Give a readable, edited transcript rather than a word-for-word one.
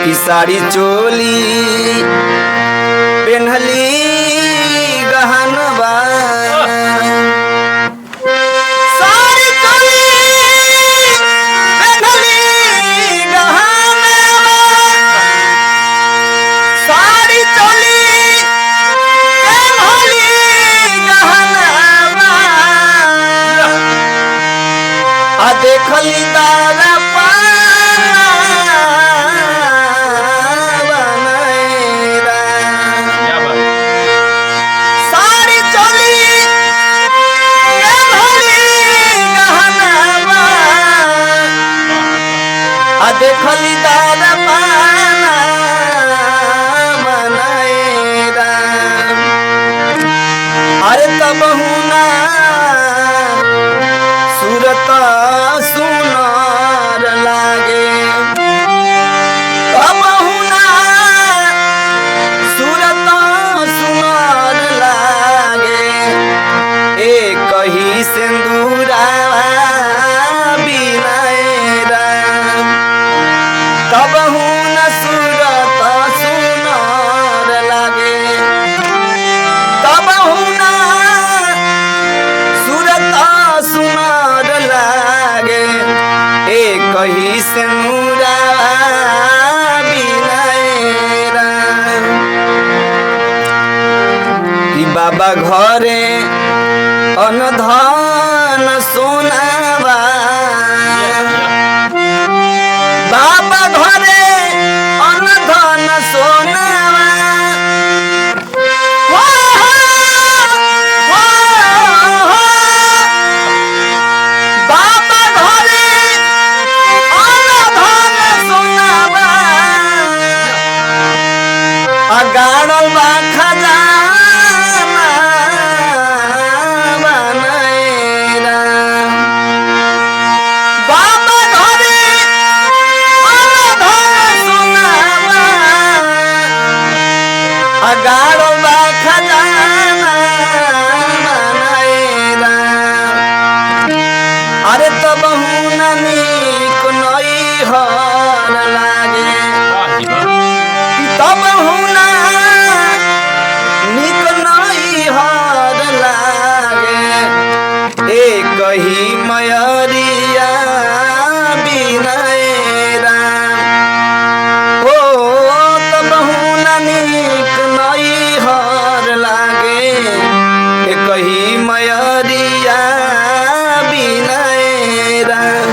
की साड़ी चोली पेन्हली गहनवा साड़ी चोली पेन्हली गहनवा साड़ी चोली पेन्हली गहनवा आ देखली दारा देखली दादा पाना मनाएरा अरे तब हुना सूरत सुनार लागे तब हुना सूरत सुनार लागे एक ही सिंदूरा तब हुन सूरत सुनार लागे तब हुन सूरत सुनार लागे एक ही सिंदूरा बिनाएरा कि बाबा घरे अनधन सोनावा बाबा घरे अनधन सोनावा बाबा घरे अनधन सोनावा अगाड़ल बा खजाना बनाएरा बाबा घरे अगाड़ो बा